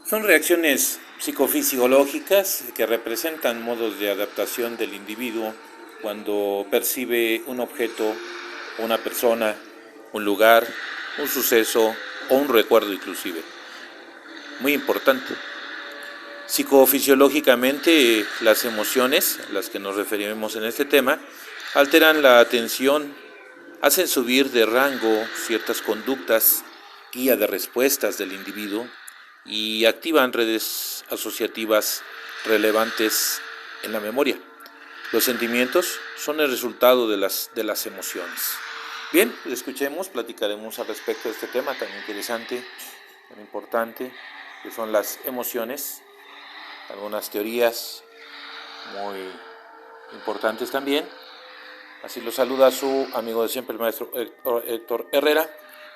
Son reacciones psicofisiológicas que representan modos de adaptación del individuo cuando percibe un objeto, una persona, un lugar, un suceso o un recuerdo inclusive. Muy importante. Psicofisiológicamente, las emociones, a las que nos referimos en este tema, alteran la atención, hacen subir de rango ciertas conductas, guía de respuestas del individuo y activan redes asociativas relevantes en la memoria. Los sentimientos son el resultado de las emociones. Bien, escuchemos, platicaremos al respecto de este tema tan interesante, tan importante, que son las emociones, algunas teorías muy importantes también. Así lo saluda su amigo de siempre, el maestro Héctor Herrera.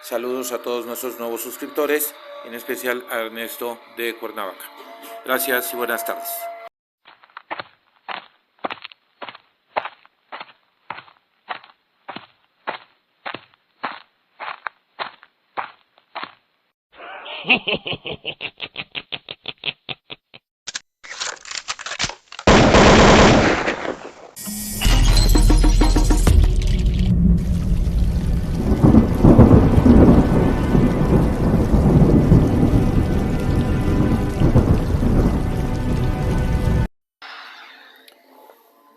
Saludos a todos nuestros nuevos suscriptores, en especial a Ernesto de Cuernavaca. Gracias y buenas tardes.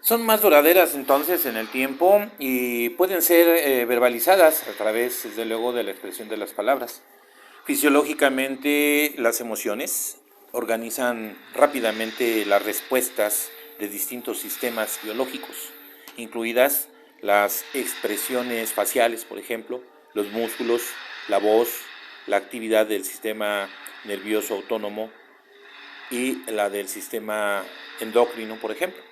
Son más duraderas entonces en el tiempo y pueden ser verbalizadas a través, desde luego, de la expresión de las palabras. Fisiológicamente, las emociones organizan rápidamente las respuestas de distintos sistemas biológicos, incluidas las expresiones faciales, por ejemplo, los músculos, la voz, la actividad del sistema nervioso autónomo y la del sistema endocrino, por ejemplo,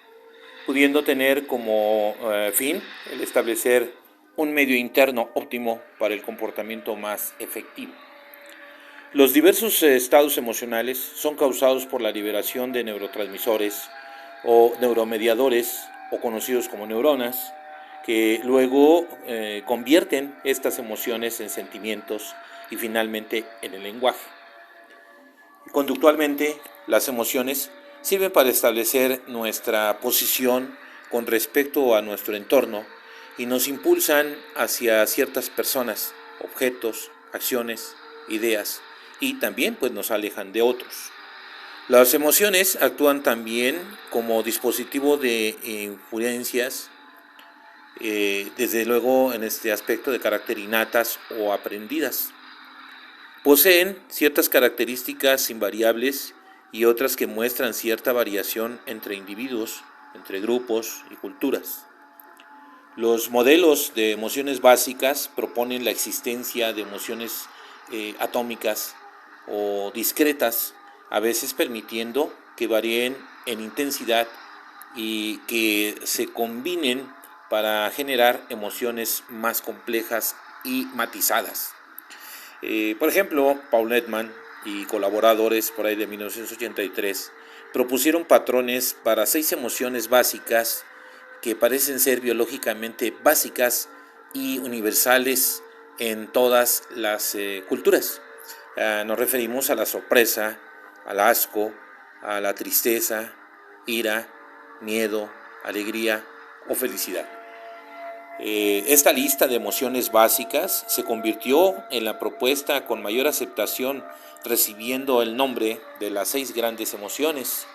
pudiendo tener como fin el establecer un medio interno óptimo para el comportamiento más efectivo. Los diversos estados emocionales son causados por la liberación de neurotransmisores o neuromediadores, o conocidos como neuronas, que luego convierten estas emociones en sentimientos y finalmente en el lenguaje. Conductualmente, las emociones sirven para establecer nuestra posición con respecto a nuestro entorno y nos impulsan hacia ciertas personas, objetos, acciones, ideas, y también pues nos alejan de otros. Las emociones actúan también como dispositivo de influencias, desde luego en este aspecto de carácter innatas o aprendidas. Poseen ciertas características invariables y otras que muestran cierta variación entre individuos, entre grupos y culturas. Los modelos de emociones básicas proponen la existencia de emociones atómicas o discretas, a veces permitiendo que varíen en intensidad y que se combinen para generar emociones más complejas y matizadas. Por ejemplo, Paul Ekman y colaboradores por ahí de 1983 propusieron patrones para 6 emociones básicas que parecen ser biológicamente básicas y universales en todas las culturas. Nos referimos a la sorpresa, al asco, a la tristeza, ira, miedo, alegría o felicidad. Esta lista de emociones básicas se convirtió en la propuesta con mayor aceptación, recibiendo el nombre de las 6 grandes emociones.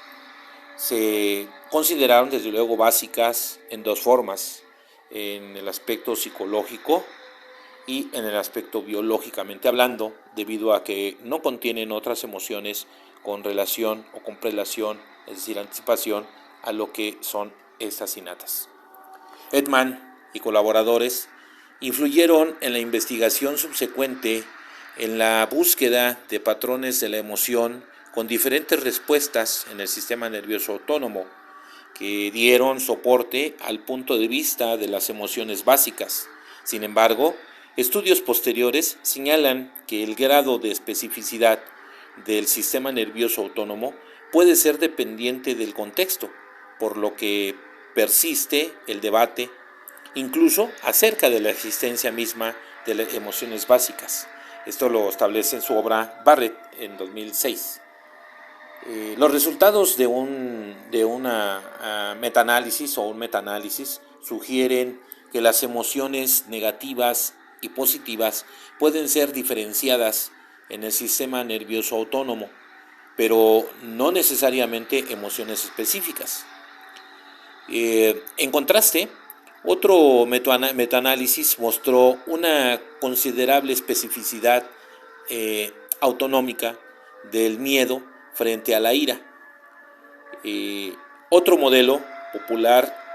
Se consideraron desde luego básicas en dos formas: en el aspecto psicológico y en el aspecto biológicamente hablando, debido a que no contienen otras emociones con relación o con prelación, es decir, anticipación a lo que son estas innatas. Ekman y colaboradores influyeron en la investigación subsecuente en la búsqueda de patrones de la emoción con diferentes respuestas en el sistema nervioso autónomo que dieron soporte al punto de vista de las emociones básicas. Sin embargo, estudios posteriores señalan que el grado de especificidad del sistema nervioso autónomo puede ser dependiente del contexto, por lo que persiste el debate incluso acerca de la existencia misma de las emociones básicas. Esto lo establece en su obra Barrett en 2006. Los resultados de una metaanálisis o un metaanálisis sugieren que las emociones negativas y positivas pueden ser diferenciadas en el sistema nervioso autónomo, pero no necesariamente emociones específicas. En contraste, otro metaanálisis mostró una considerable especificidad autonómica del miedo frente a la ira. Otro modelo popular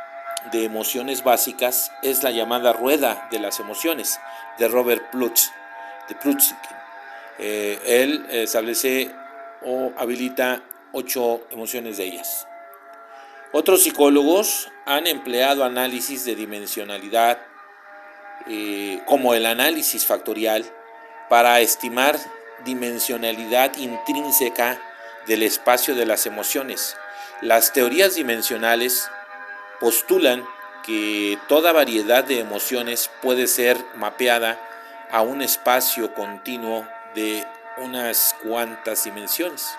de emociones básicas es la llamada rueda de las emociones de Robert Plutchkin. Él establece o habilita 8 emociones de ellas. Otros psicólogos han empleado análisis de dimensionalidad, como el análisis factorial, para estimar dimensionalidad intrínseca del espacio de las emociones. Las teorías dimensionales postulan que toda variedad de emociones puede ser mapeada a un espacio continuo de unas cuantas dimensiones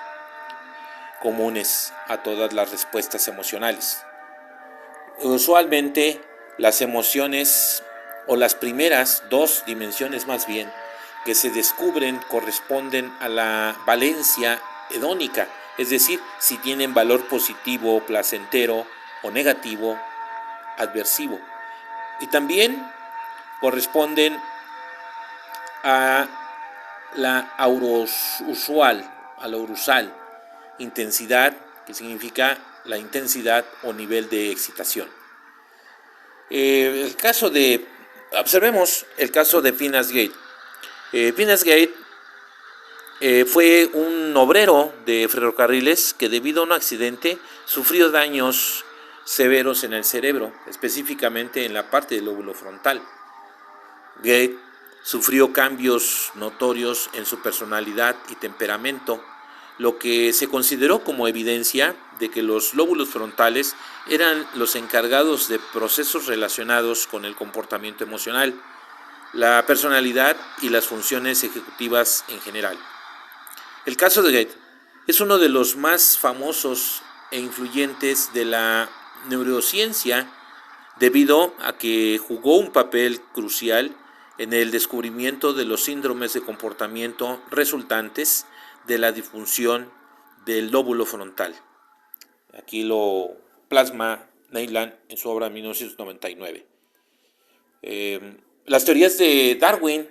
comunes a todas las respuestas emocionales. Usualmente las emociones, o las primeras 2 dimensiones más bien, que se descubren corresponden a la valencia hedónica, es decir, si tienen valor positivo, placentero, o negativo, adversivo. Y también corresponden a la aurosal, intensidad, que significa la intensidad o nivel de excitación. Observemos el caso de Phineas Gage. Phineas Gage fue un obrero de ferrocarriles que, debido a un accidente, sufrió daños severos en el cerebro, específicamente en la parte del lóbulo frontal. Gage sufrió cambios notorios en su personalidad y temperamento, lo que se consideró como evidencia de que los lóbulos frontales eran los encargados de procesos relacionados con el comportamiento emocional, la personalidad y las funciones ejecutivas en general. El caso de Gage es uno de los más famosos e influyentes de la neurociencia, debido a que jugó un papel crucial en el descubrimiento de los síndromes de comportamiento resultantes de la disfunción del lóbulo frontal. Aquí lo plasma Neyland en su obra 1999. Las teorías de Darwin,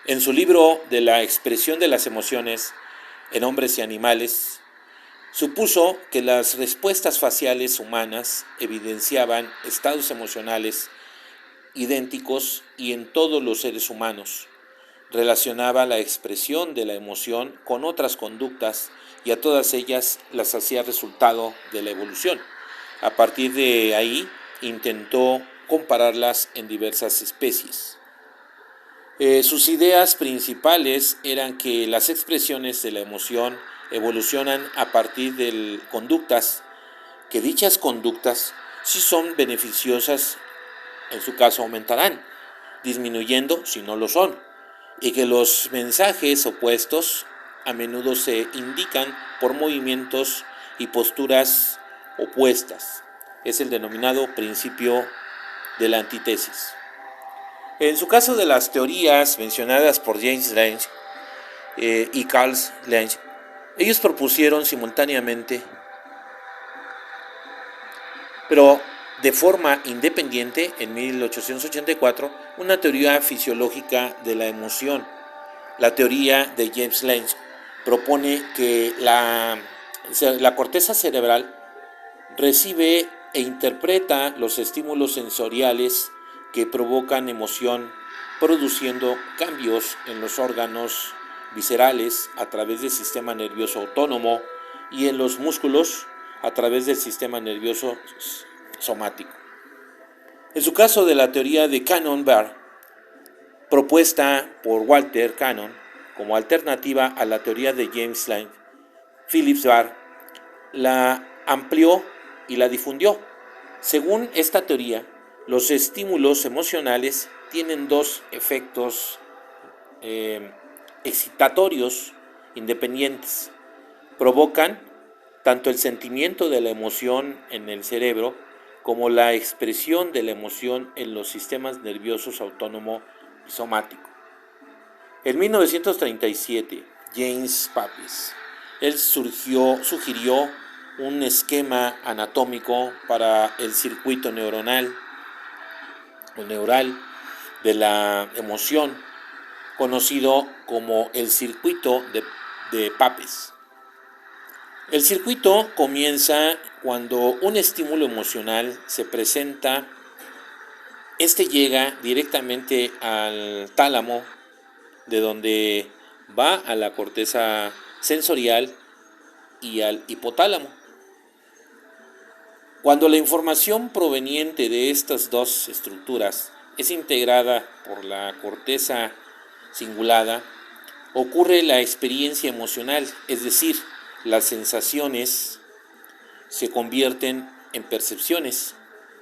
en su libro de la expresión de las emociones en hombres y animales, supuso que las respuestas faciales humanas evidenciaban estados emocionales idénticos y en todos los seres humanos. Relacionaba la expresión de la emoción con otras conductas y a todas ellas las hacía resultado de la evolución. A partir de ahí intentó compararlas en diversas especies. Sus ideas principales eran que las expresiones de la emoción evolucionan a partir de conductas, que dichas conductas, si son beneficiosas, en su caso aumentarán, disminuyendo si no lo son, y que los mensajes opuestos a menudo se indican por movimientos y posturas opuestas. Es el denominado principio de la antítesis. En su caso de las teorías mencionadas por James Lange y Carl Lange, ellos propusieron simultáneamente, pero de forma independiente, en 1884, una teoría fisiológica de la emoción. La teoría de James Lange propone que la corteza cerebral recibe e interpreta los estímulos sensoriales que provocan emoción, produciendo cambios en los órganos viscerales a través del sistema nervioso autónomo y en los músculos a través del sistema nervioso somático. En su caso de la teoría de Cannon-Barr, propuesta por Walter Cannon como alternativa a la teoría de James Lange, Philip Barr la amplió y la difundió. Según esta teoría, los estímulos emocionales tienen 2 efectos excitatorios independientes. provocan tanto el sentimiento de la emoción en el cerebro como la expresión de la emoción en los sistemas nerviosos autónomo y somático. En 1937, James Papez, él sugirió un esquema anatómico para el circuito neural de la emoción, conocido como el circuito de Papez. El circuito comienza cuando un estímulo emocional se presenta. Este llega directamente al tálamo, de donde va a la corteza sensorial y al hipotálamo. Cuando la información proveniente de estas dos estructuras es integrada por la corteza cingulada, ocurre la experiencia emocional, es decir, las sensaciones se convierten en percepciones,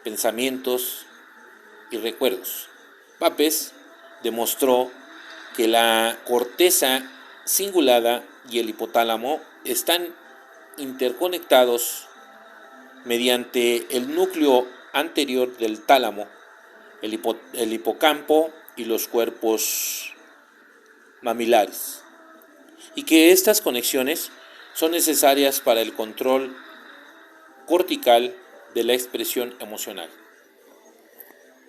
pensamientos y recuerdos. Papez demostró que la corteza cingulada y el hipotálamo están interconectados mediante el núcleo anterior del tálamo, el hipocampo y los cuerpos mamilares, y que estas conexiones son necesarias para el control cortical de la expresión emocional.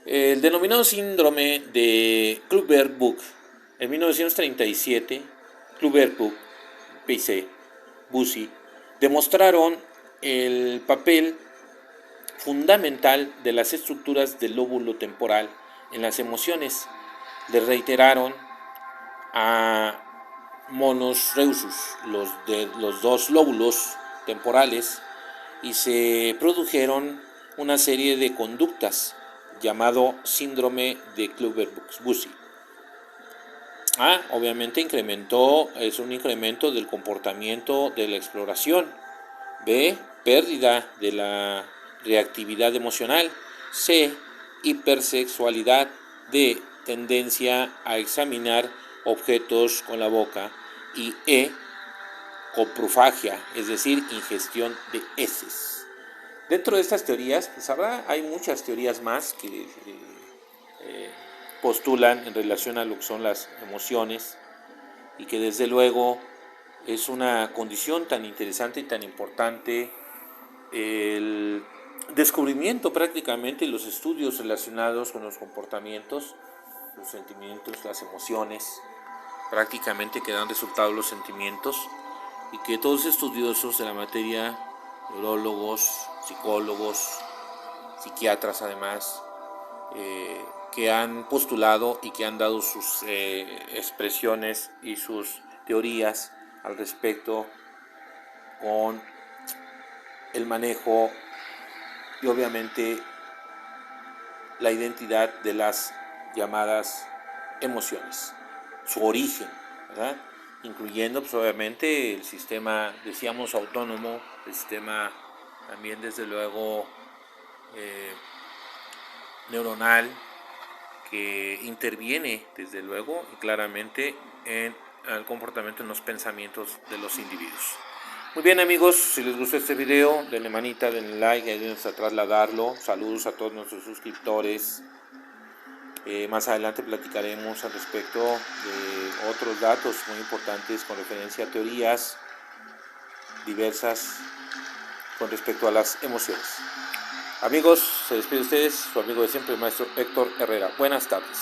El denominado síndrome de Kluver-Buck, en 1937, Kluver-Buck, P.C., Bussy, demostraron el papel fundamental de las estructuras del lóbulo temporal en las emociones. Le reiteraron a Monos Rhesus los dos lóbulos temporales y se produjeron una serie de conductas llamado síndrome de Kluver-Bucy. Obviamente es un incremento del comportamiento de la exploración. B, pérdida de la reactividad emocional. C, hipersexualidad. D, tendencia a examinar objetos con la boca. Y E, coprofagia, es decir, ingestión de heces. Dentro de estas teorías, pues hay muchas teorías más que postulan en relación a lo que son las emociones, y que desde luego es una condición tan interesante y tan importante el descubrimiento prácticamente, los estudios relacionados con los comportamientos, los sentimientos, las emociones, prácticamente que dan resultado los sentimientos, y que todos los estudiosos de la materia, neurólogos, psicólogos, psiquiatras además, que han postulado y que han dado sus expresiones y sus teorías al respecto, con el manejo y obviamente la identidad de las llamadas emociones, su origen, ¿verdad? Incluyendo pues obviamente el sistema, decíamos, autónomo, el sistema también desde luego neuronal, que interviene desde luego y claramente en el comportamiento, en los pensamientos de los individuos. Muy bien, amigos, si les gustó este video, denle manita, denle like, ayúdenos a trasladarlo. Saludos a todos nuestros suscriptores. Más adelante platicaremos al respecto de otros datos muy importantes con referencia a teorías diversas con respecto a las emociones. Amigos, se despide de ustedes, su amigo de siempre, el maestro Héctor Herrera. Buenas tardes.